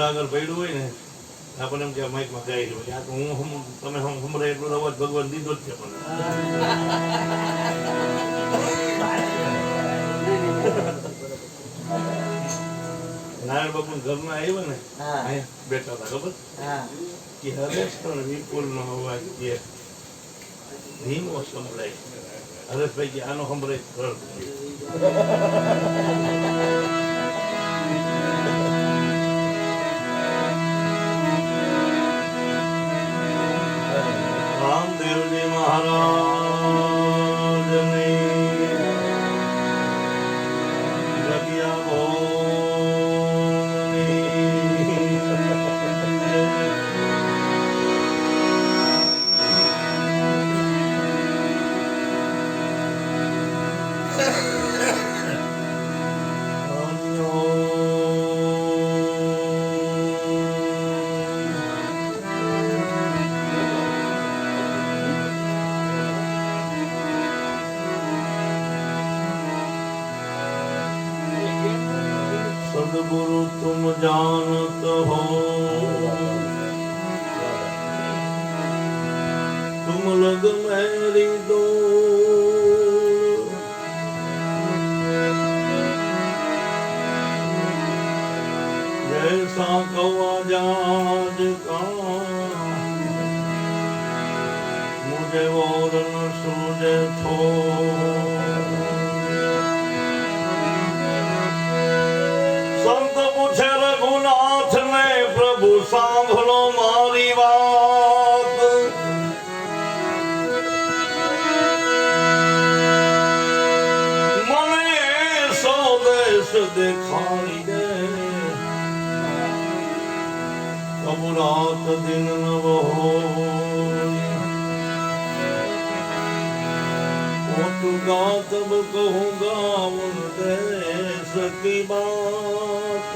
આગળ પડ્યું હોય ને આપણને એમ કે માઇકમાં ગાઈ રહ્યો આ તો હું તમે સંભળાય એટલો અવાજ ભગવાન દીધો જ છે મને નારાયણ બાપુ ઘરમાં આવ્યા ને બેઠા હતા ખબર કે હરેશ પણ વિપુલ નો અવાજ કે ધીમો સંભળાય હરેશભાઈ કે આનો સંભળાય ઘર રામદેવજી મહારાજની જગ્યા सदगुरु तुम जानत हो तुम लग मेरी दो जैसा कवा जाज का मुझे और न सूझे थो સાંભળો મારી વાત મને સ્વદેશ દેખાડી દે કબ રાત દિન નવ હોगा तब कहूँगा उन देश की बात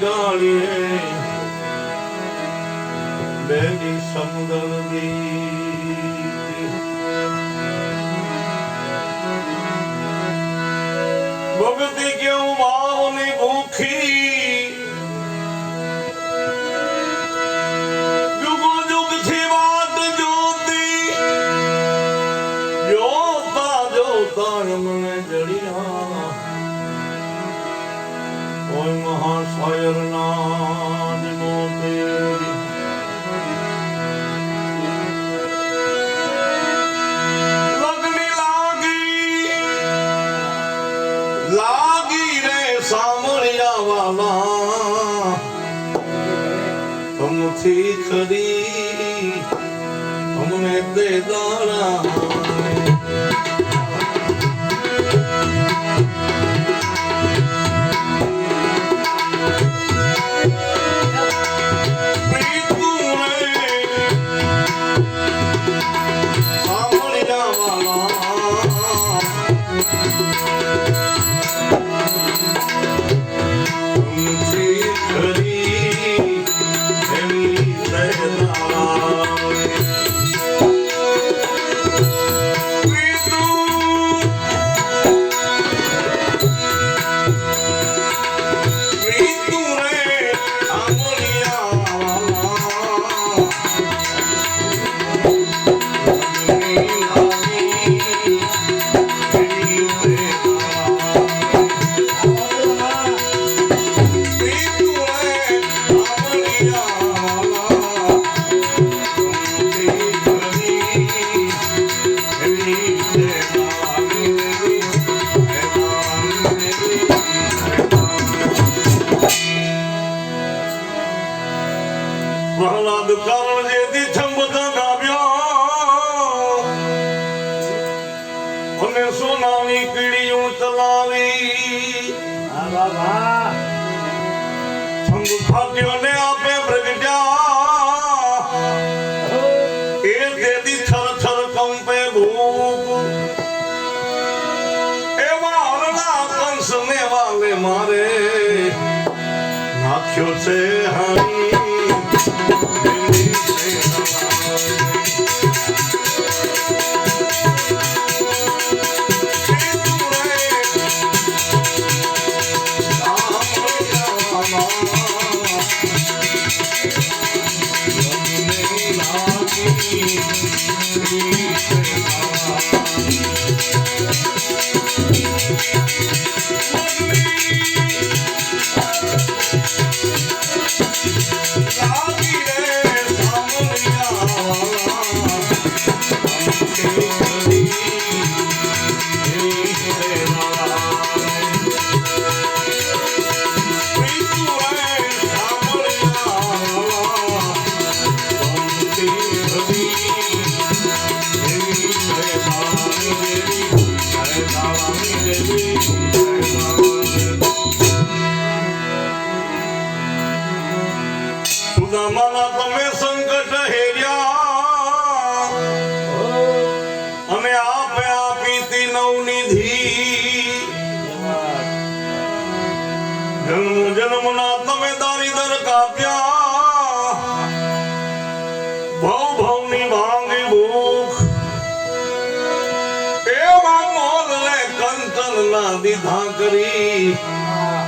गाड़िए बेरी समदल भक्ति क्यों मावनी भूखी जुगो जुग थी बात जोती जोता जोता मन जड़िया कोई महाशायर नाद मोते लगनी लागी रे सामरिया वाला तुम थी खरी हमने दे दाना પ્રહલાદ કારણ જે દીઠમ બધા ગાવ્યા અને સોનાની કીડીઓ ચલાવી છંગ ફાટ્યો ને આપે પ્રગટ્યા એ દેદી થર થર કંપે ભૂપ એવા હરણા કંસ ને વાલે મારે નાખ્યો છે હારી સુદામાના તમે સંકટ હેર્યા અને આપે આપી નવનિધિ જન્મ જન્મના તમે દારિદર કાપ્યા ભવ ભવની ભાંગી ભૂખ એવા મોલને કંચન ના દીધા કરી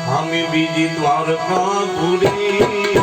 આમી બીજી દ્વારકા પૂરી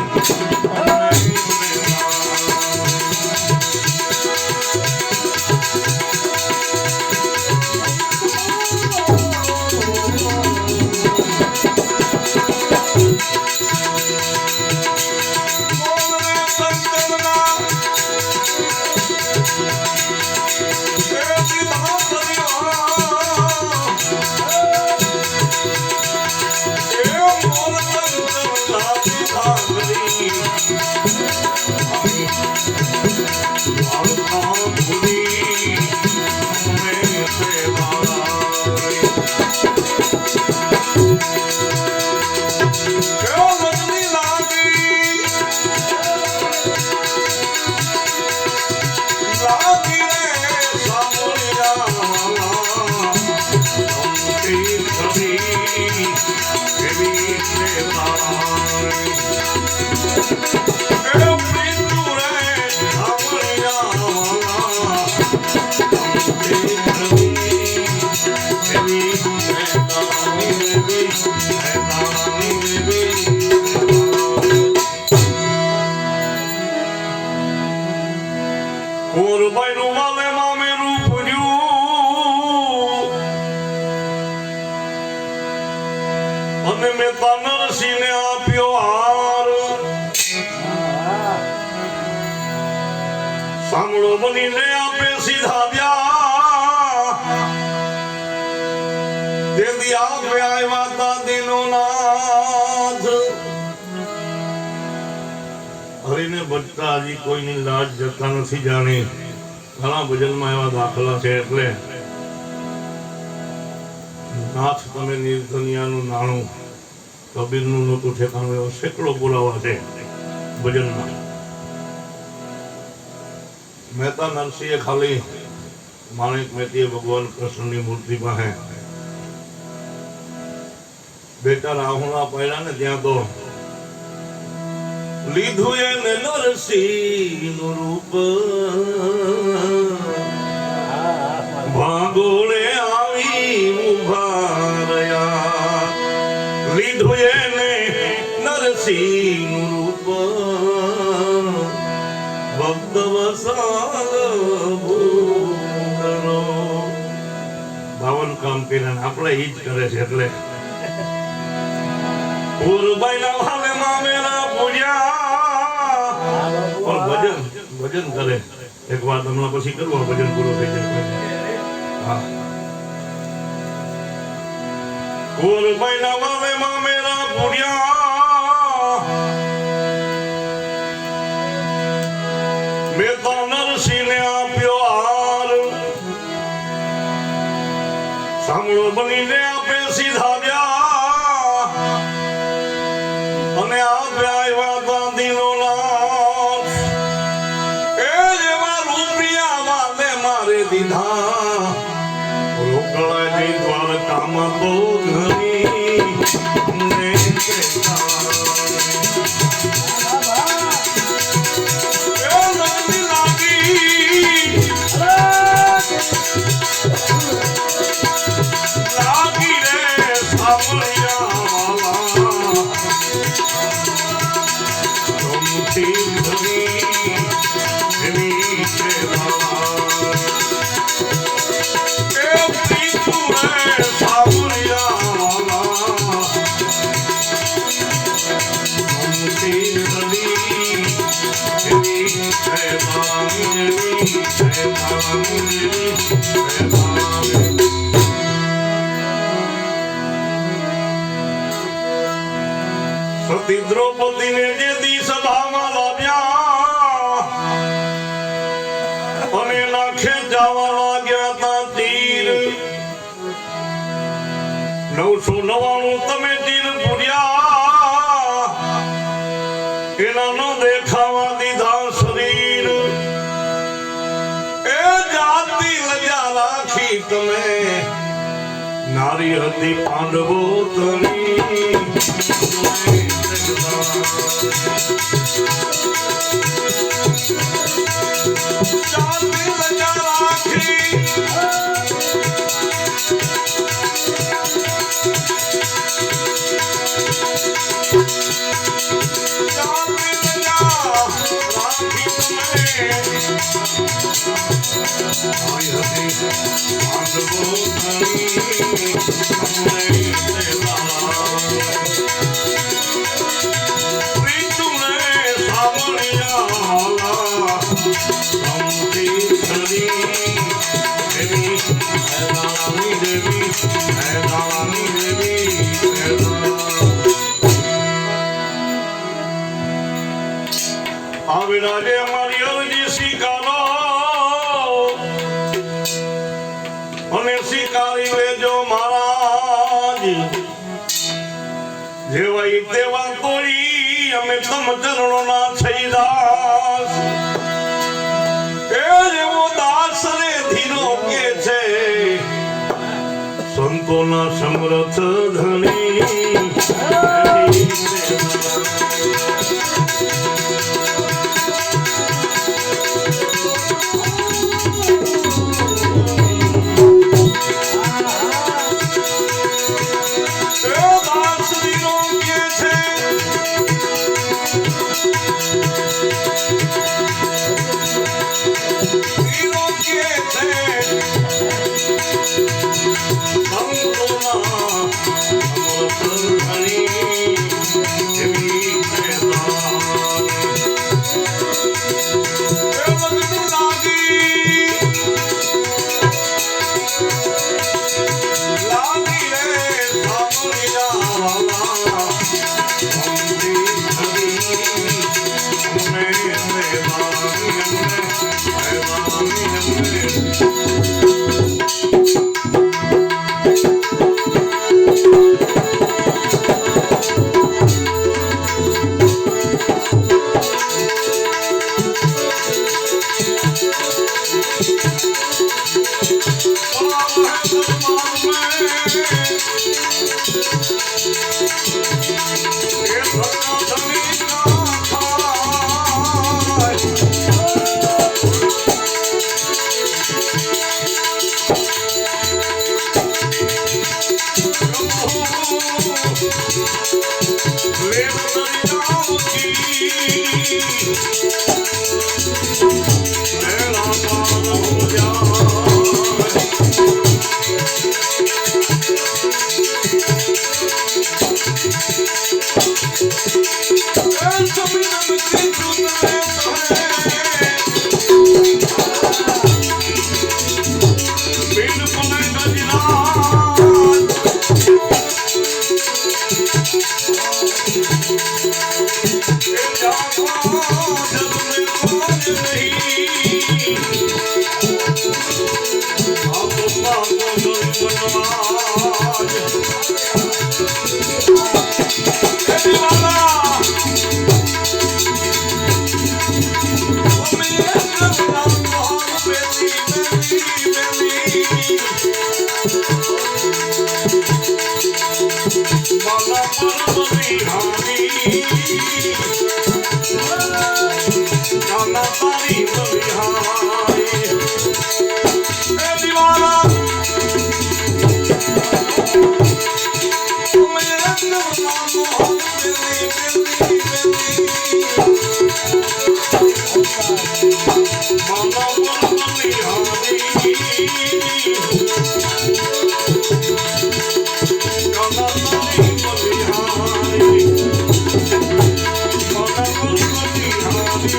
અને મેં નરસિંહને આપ્યો હાર સાંભળો બનીને આપે સીધા દ્યા તેથી આપે આવ્યા તા દિનો નાથ હરીને બચતા હજી કોઈની લાજ જતા નથી જાણી ઘણા ભજનમાં એવા દાખલા છે એટલે નાથ તમે નિર્ધનિયાનું નાણું કબીરનું નહોતું ઠેકાણું એવો સેંકડો બોલાવા છે ભજનમાં. મહેતા નરસિંહે ખાલી માણેક મહેતીએ ભગવાન કૃષ્ણની મૂર્તિ પાસે બેટા રાહુલા પડ્યા ને ત્યાં તો લીધું એને નરસિંહનું રૂપ ભાગોળે આવી ઉભા રહ્યા લીધું એને નરસિંહનું રૂપ ભક્ત વસાલ ભૂતરો ભાવન કામ કર્યા આપણે ઈ જ કરે છે એટલે પૂરબાઈના ભાલે મામેરા પૂજ્યા પણ ભજન કરે એક વાર તમને પછી કરવું ભજન પૂરું થઈ જાય. હા પૂરબાઈના ભાલે મામેરા પૂજ્યા મેં તો નરસિંહને આપ્યો હાર સાંભળો બનીને આપે સીધા ગયા અને આપે આવ્યા ગાંધીનો નાથ એ જેવા રૂપિયા વાલે મારે દીધા રોકડા દ્વારકામાં તો ઘણી અમને Sim, સતી દ્રૌપદીને જે દી સભામાં લાવ્યા અને નાખે જવા લાગ્યા તા તીર 999 તમે તીર પૂર્યા એના ન દેખાવા દીધા શરીર એ જાતિ લજા રાખી તમે નારી હતી પાંડવો તરી જાતિ લજા રાખી વિરાજે અમારી અરજી સ્વીકારો અને સ્વીકારી લેજો મહારાજ જેવાય તેવા કોઈ અમે તમ ચરણો ના થઈ દાસ એ જેવો દાસ ને ધીરો કે છે સંતોના સમરથ ધણી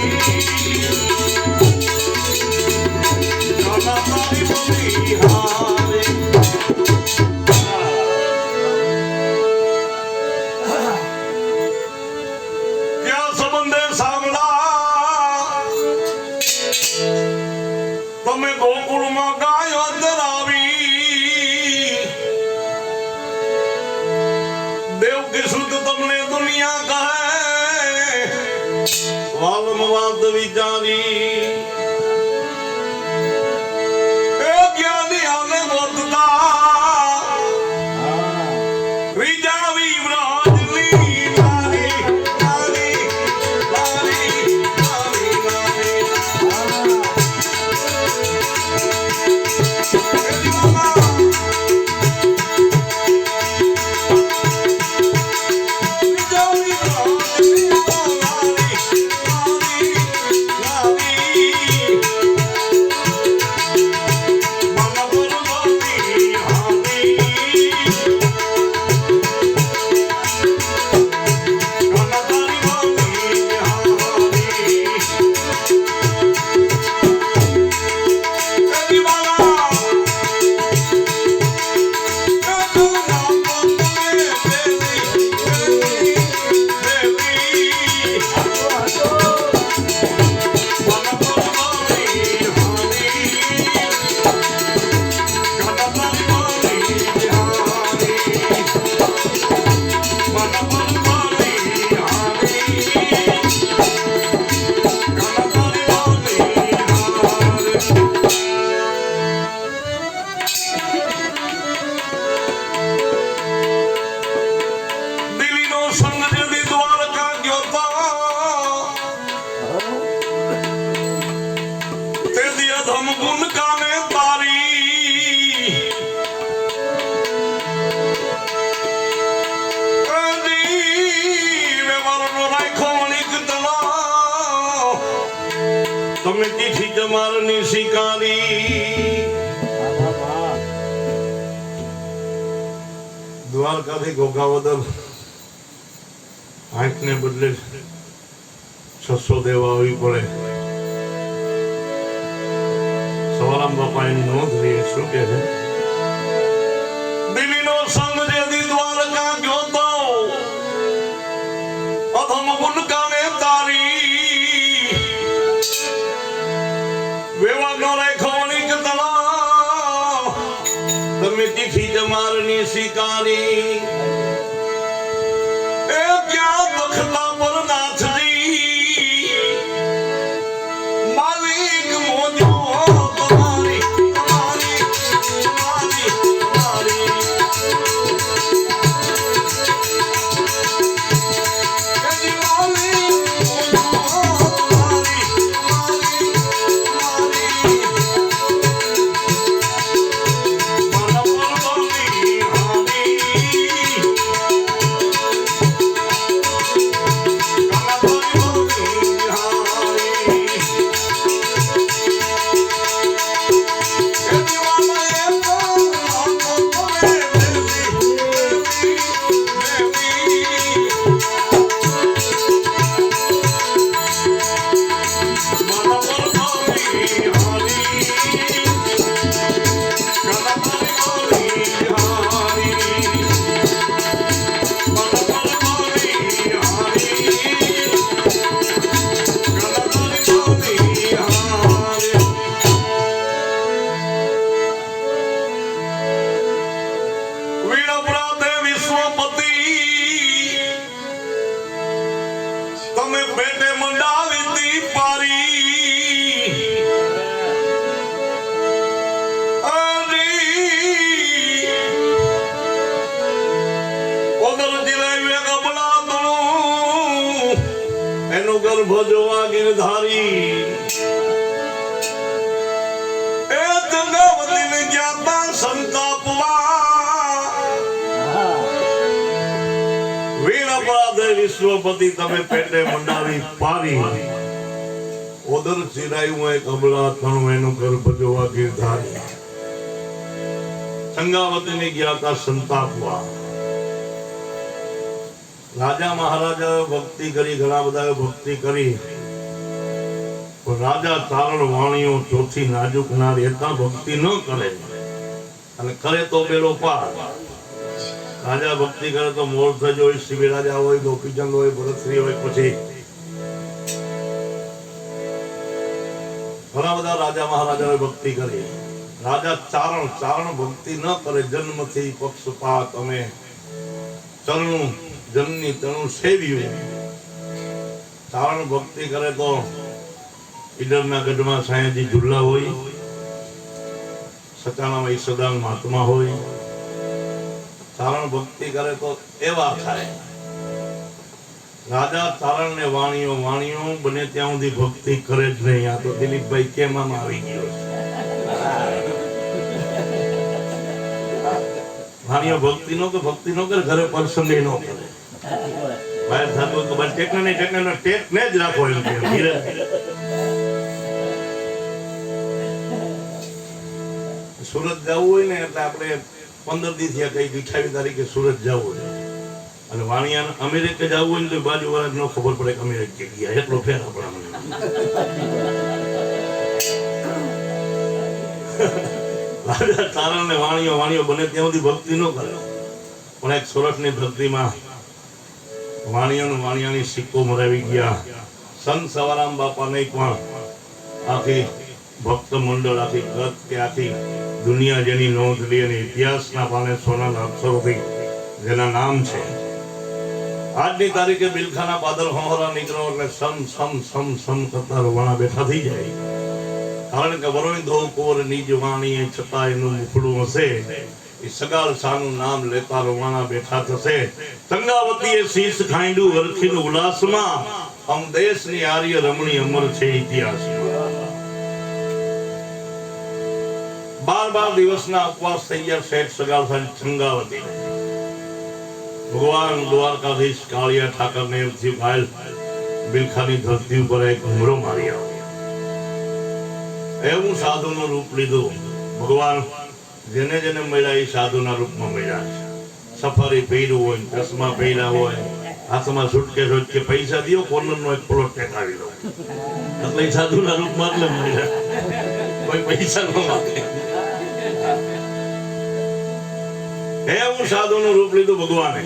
Thank you. ગોકુળમાં ગાયો ધરાવી દેવકી સુત તમને દુનિયા કહે વાલમ વાત વિચારી એ જ્ઞાની આને બોધતા વિજાવી વ્રજની નારી નારી નારી નારી તમે ચીઠી જમારની શિકારી દ્વારકાથી ઘોઘાવદર 8 ને બદલે 600 દેવા આવી પડે. સવારામ બાપા એની નોંધ લઈએ શું કે છે દિલ્હીનો સંગ જેથી દ્વારકા ગયો તો અધમ ગુણકાને તારી વેવા નો રેખોની કતલા તમે ચીઠી જમારની શિકારી એ ક્યાં બખલા પર નાથજી માલિક મોજો તમારી તમારી તમારી તમારી ભજવા ગિરધારી એ ગંગાવતી ને જ્ઞાતા સંતાપવા વીર અપરાધે વિશ્વપતિ તમે પેટે મંડાવી પારી ઓદર ચિરાયું એક અબલા તણું એનું ઘર ભજવા ગિરધારી ગંગાવતી ને જ્ઞાતા સંતાપવા રાજા મહારાજા ભક્તિ કરી ઘણા બધા ભક્તિ કરી રાજા ચારણ વાણીઓ ચોથી નાજુક ના રહેતા ભક્તિ ન કરે અને કરે તો બેડો પાર. રાજા ભક્તિ કરે તો મોરધજ હોય, શિબી રાજા હોય, ગોપીચંદ હોય, ભરતશ્રી હોય, પછી ઘણા બધા રાજા મહારાજાઓએ ભક્તિ કરી. રાજા ચારણ ભક્તિ ન કરે. જન્મથી પક્ષપાત અમે ચરણું જનની તણું સેવ્યું. ચારણ ભક્તિ કરે તો ઈડરના ગઢમાં સાયાજી ઝુલ્લા હોય, સચાણામાં ઈસદાન મહાત્મા હોય. ચારણ ભક્તિ કરે તો એવા થાય. રાજા ચારણ ને વાણીઓ બને ત્યાં સુધી ભક્તિ કરે જ નહીં. આ તો દિલીપભાઈ કેમ આમ આવી ગયો છે. વાણીઓ ભક્તિ નો કરે ઘરે પ્રસંગે નો કરે. બહાર થતું તો બસ ટેક ને જ રાખો એમ કે ધીરે સુરત જવું હોય ને એટલે આપણે 15 દી થયા કઈ 28 તારીખે સુરત જવું છે. અને વાણિયા અમેરિકા જવું હોય ને તો બાજુ વાળા નો ખબર પડે કે અમેરિકા ગયા. એટલો ફેર આપણા રાજા ચારણ ને વાણીઓ બને ત્યાં સુધી ભક્તિ ન કરે. પણ એક સુરતની ધરતીમાં વાણિયાની સિક્કો મરાવી ગયા. સંત સવારામ બાપા નહીં પણ આખી ભક્ત મંડળ આખી ગત કે આખી દુનિયા જેની નોંધ લી અને ઇતિહાસના પાને સોનાના અક્ષરોથી જેના નામ છે. આજની તારીખે બિલખાના બાદલ હોહરા નીકળો એટલે સમ કરતા રોવાણા બેઠા થઈ જાય. કારણ કે વરોઈધો કોર નિજ વાણી છતાં એનું મુખડું હશે. એ સગાળ શાનું નામ લેતા રોવાણા બેઠા થશે. સંગાવતીએ શીશ ખાંડ્યું હરખીનું ઉલ્લાસમાં. અમ દેશની આર્ય રમણી અમર છે ઇતિહાસમાં. 12 દિવસના ઉપવાસ થઈ ગયા શેઠ સગાળ શાહ સંગાવતી. ભગવાન દ્વારકાધીશ કાળિયા ઠાકરને એમ થયું ઘાયલ બિલખાની ધરતી ઉપર એક હુમરો મારી આવ્યો. એવું સાધુનું રૂપ લીધું. ભગવાન જેને જેને મળ્યા એ સાધુના રૂપમાં મળ્યા છે. સફારી પહેર્યું હોય, ચશ્મા પહેર્યા હોય, હાથમાં સુટકેસ હોય કે પૈસા દો કોર્નરનો એક પ્લોટ ટેકાવી લો એટલે સાધુના રૂપમાં એટલે મળ્યા. કોઈ પૈસા ન માંગે. એવું સાધુનું રૂપ લીધું ભગવાને.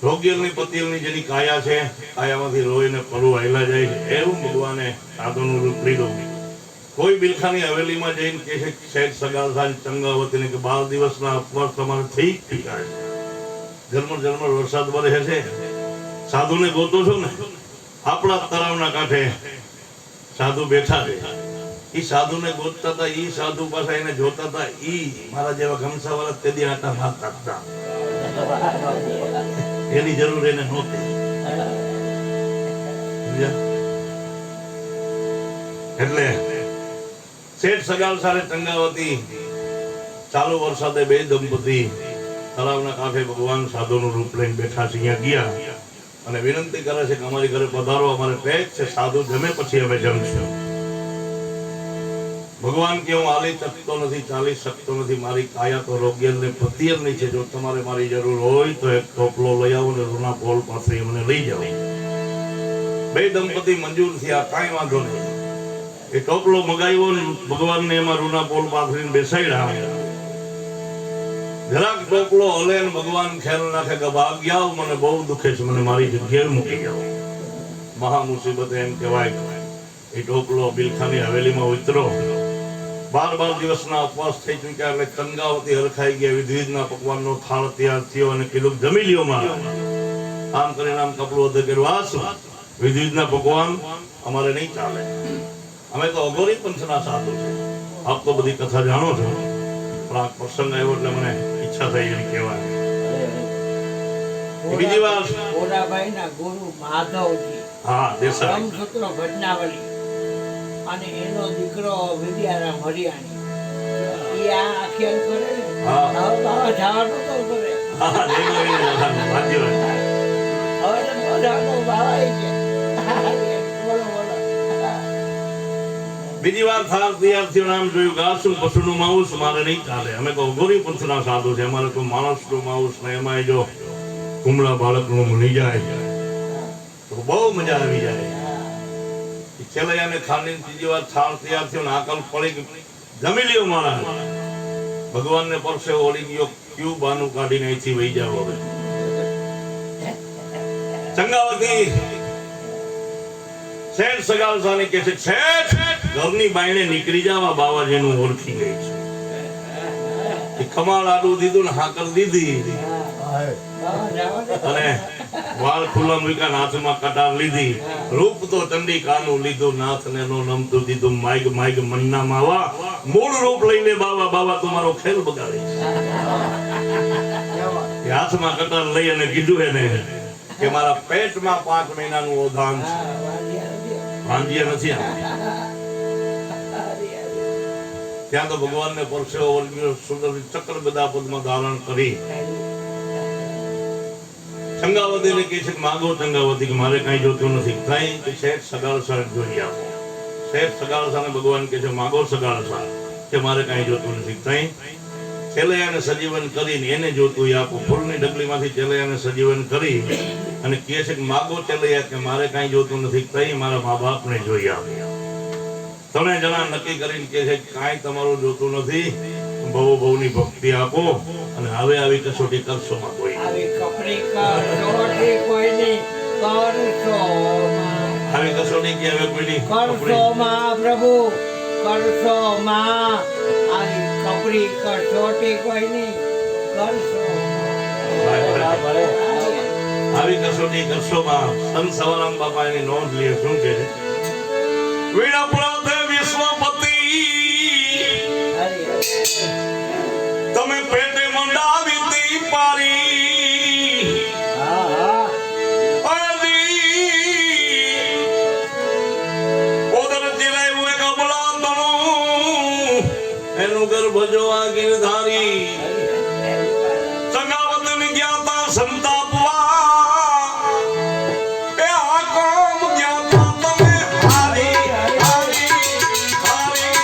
રોગ્યની પતિઓની જેની કાયા છે, કાયામાંથી લોહીને પરું હાલ્યા જાય છે, એવું ભગવાને સાધુનું રૂપ લીધું. કોઈ બિલખાની હવેલીમાં જઈને કે છે શેઠ સગાળ શાહ ચંગાવતીને કે 12 દિવસના ઉપવાસ તમારે થઈ ગયા છે. ઝરમર વરસાદ વરસે છે. સાધુને ગોતો છો ને? આપણા તળાવના કાંઠે સાધુ બેઠા છે. ઈ સાધુને ગોતતા હતા. ઈ સાધુ પાસે એને જોતા હતા. ઈ મારા જેવા ગમસાવાળા તે દી આટા મારતા હતા. એની જરૂર એને નહોતી. એટલે શેઠ સગાળ શાહ ચંગાવતી ચાલુ વરસાદે બે દંપતી તળાવના કાંઠે ભગવાન સાધુનું રૂપ લઈને બેઠા છે. અહીંયા ગયા અને વિનંતી કરે છે કે અમારી ઘરે પધારો, અમારે પેટ છે. સાધુ જમે પછી અમે જમશું. ભગવાન કે હું હાલી શકતો નથી, ચાલી શકતો નથી. મારી કાયા તો રોગ્યને પતિયરની છે. જો તમારે મારી જરૂર હોય તો એક ટોપલો લઈ આવો ને રૂના પોલ પાથરી મને લઈ જાઓ. બે દંપતી મંજૂર થયા. કાંઈ વાંધો નહીં. એ ટોપલો મગાવ્યો ને ભગવાનને એમાં રૂના પોલ પાથરીને બેસાડ્યા. જરાક ટોપલો હલે ને ભગવાન ખ્યાલ નાખે કે ભાગ્યા મને બહુ દુખે છે, મને મારી જગ્યાએ મૂકી જાઓ. મહા મુસીબત એમ કહેવાય. એ ટોપલો બિલખાની હવેલીમાં ઉતરો. 12 દિવસના ઉપવાસ થઈ ચૂક્યા એટલે ચંગાવતી હરખાઈ ગયા. વિધિના પકવાનનો થાળ તૈયાર થયો અને કીધું જમી લ્યો મારા. આમ કરીને આમ કપડું અધે કર્યું. આ શું વિધિના પકવાન અમારે નહીં ચાલે. અમે તો અઘોરી પંથના સાધુ છે. આપ તો બધી કથા જાણો છો, પણ આ પ્રસંગ આવ્યો એટલે મને ઈચ્છા થઈ એમ કહેવાય. બીજી વાર ઓરાભાઈના ગુરુ માધવજી, હા દેસાઈ બ્રહ્મસૂત્ર ભજનાવલી અને એનો દીકરો વિદ્યારામ હરિયાણી, એ આ આખ્યાન કરે ને. હવે બાવા જવાનો તો કરે. હા લેવો એને ભાગ્ય હવે તો બધાનો બાવા છે. બીજી વાર થાળ તૈયાર થયો. નામ જોયું ઘાસું પશુનું માંસ મારે નહીં ચાલે. અમે તો અઘોરી પંથના સાધુ છે. અમારે તો માણસનું માંસ ને એમાં જો કુમળા બાળકનું મળી જાય તો બહુ મજા આવી જાય. છેલ્લે ખાંડીને ત્રીજી વાર થાળ તૈયાર થયો ને આકલ પડી જમી લ્યો મારા. ભગવાનને પરસે ઓળી ગયો. ક્યુ બાનું કાઢીને અહીંથી વહી જાવ. હવે ચંગાવતી શેઠ સગાવસાને કહે છે શેઠ ઘરની બાયણે નીકળી જાવા બાવાજીનું ઓળખી ગઈ છે ખમાળ આડું દીધું ને હાકર દીધી અને વાળ ખુલ્લા મૂક્યા હાથમાં કટાર લીધી રૂપ તો ચંડિકાનું લીધું નાથ ને નો નમતું દીધું માઈગ માઈગ મન્ના માવા મૂળ રૂપ લઈને બાવા બાવા તમારો ખેલ બગાડે છે હાથમાં કટાર લઈ અને કીધું એને કે મારા પેટમાં 5 મહિનાનું ઓધાન છે ભાંજ્યા નથી ત્યાં તો ભગવાનને પરસેવો વળગ્યો સુંદર ચક્ર ગદા પદમાં ધારણ કરી ચંગાવતીને કહે છે માગો ચંગાવતી કે મારે કઈ જોતું નથી કઈ કે શેઠ સગાળસા જોઈ આપો શેઠ સગાળસાને ભગવાન કહે છે માગો સગાળસા કે મારે કઈ જોતું નથી કઈ ચેલૈયાને સજીવન કરીને એને જોતું આપો ફૂલની ડગલીમાંથી ચેલૈયાને સજીવન કરી અને કહે છે કે માગો ચેલૈયા કે મારે કઈ જોતું નથી કઈ મારા મા બાપને જોઈ આપો 3 જણા નક્કી કરીને કહે છે કાંઈ તમારું જોતું નથી ભવો ભવની ભક્તિ આપો અને હવે આવી કસોટી કરશો માં કોઈ આવી કપરી કસોટી કોઈ નહીં કરશો આવી કસોટી કે હવે કોઈ નહીં કરશો માં પ્રભુ કરશો માં આવી કપરી કસોટી કોઈ નહીં કરશો આવી કસોટી કરશો માં સંત સવારામ બાપા એની નોંધ લે શું કે વીણા પુરાતે વિશ્વપતિ તમે પેટે મંડાવી તી પારી ઓદર જીરાય હુએ કબલા તણું એનું ગર્ભ જો આ ગિરધારી સંગાવતની જ્ઞાતા સંતાપવા એ આ કોમ જ્ઞાતા તમે હારી હારી હારી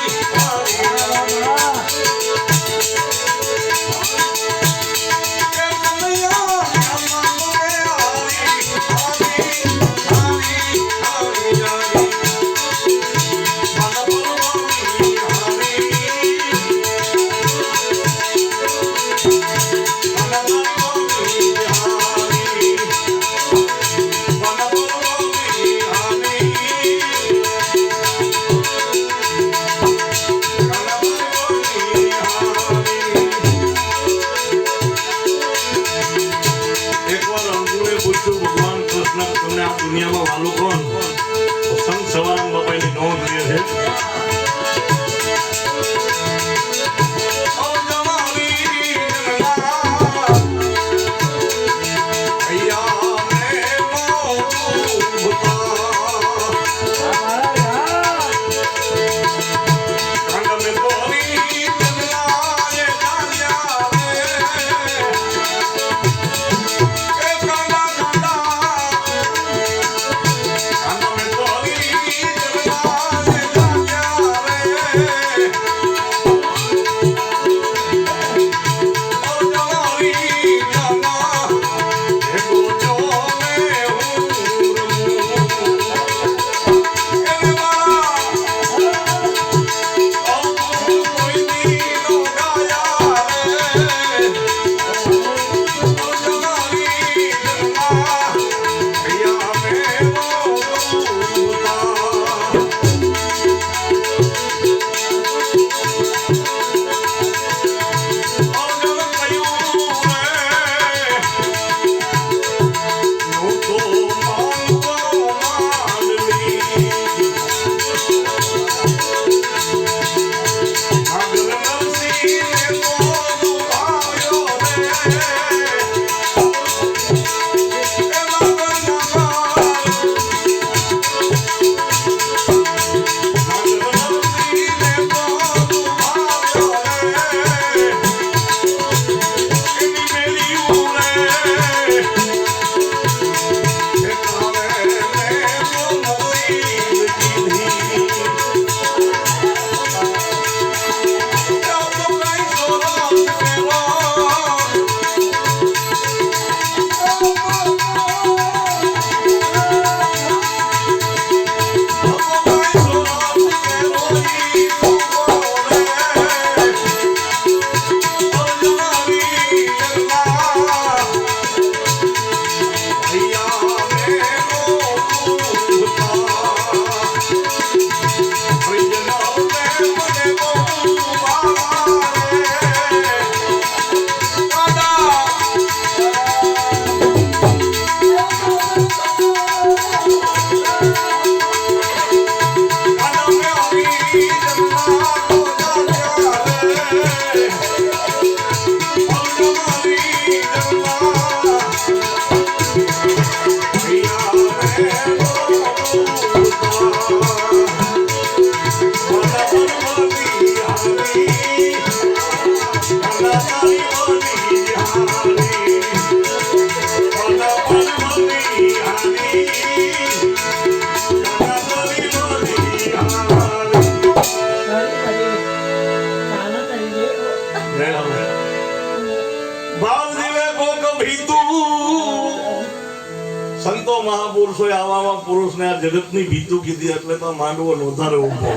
મહાપુરુષોએ આવા પુરુષને આ જગતની ભીતું કીધી એટલે તો માંડવો નોંધારે ઉભો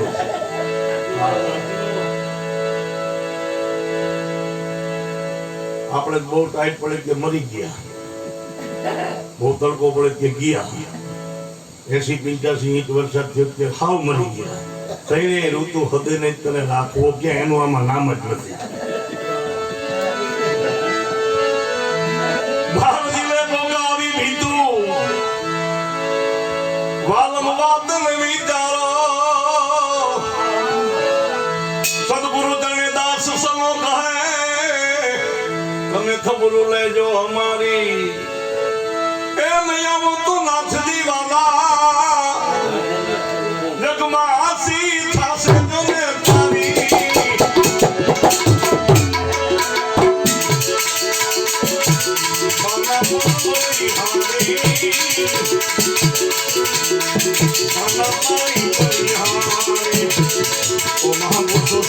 આપણે બહુ ટાઈટ પડે કે મરી ગયા, બહુ તડકો પડે કે ગયા, 80-85 ઇંચ વરસાદ થયો કે હાવ મરી ગયા. તઈને ઋતુ હદે ને તને રાખવો કે એનું આમાં નામ જ નથી. ભારતીય ભોગાવી ભીતું વાલમ વાત ને વિચારો સદગુરુ તને દાસ સમો કહે તમે ખબર લેજો અમારી એ નયા તો નાથ દીવાના જગમાં આસી થાશે તમે તારી બાના બોલી હારી બાના બોલી હારી ઓ મહાપુરુષો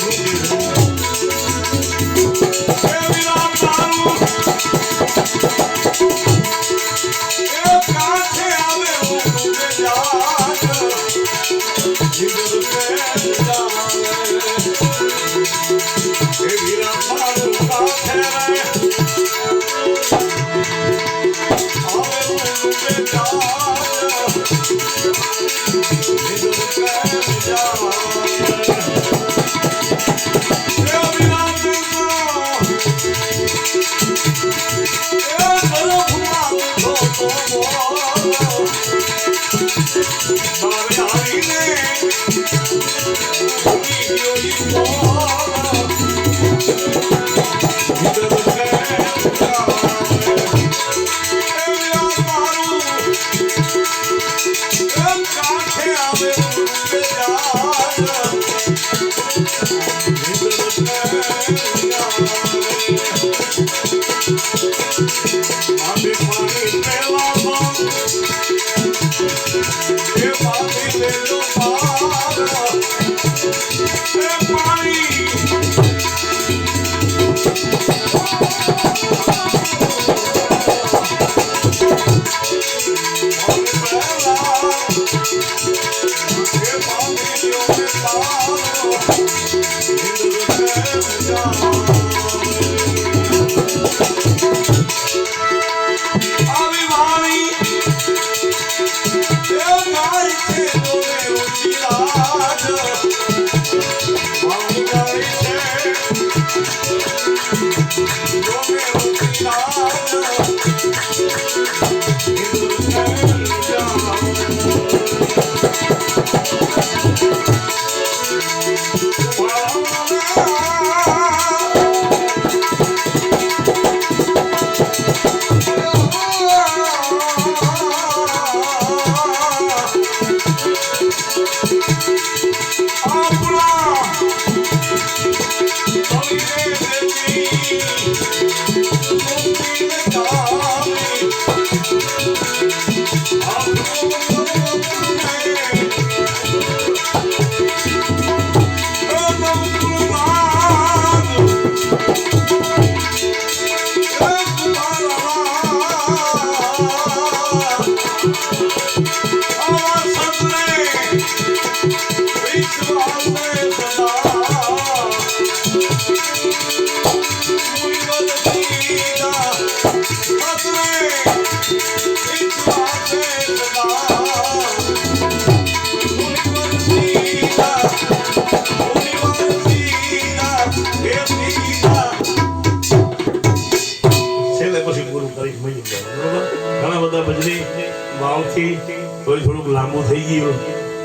સુખી થોડુંક લાંબુ થઈ ગયું.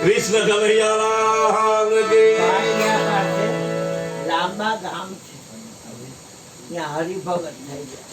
કૃષ્ણ કનૈયા લાંબા ગામ છે ત્યાં હરિભગત થઈ ગયા.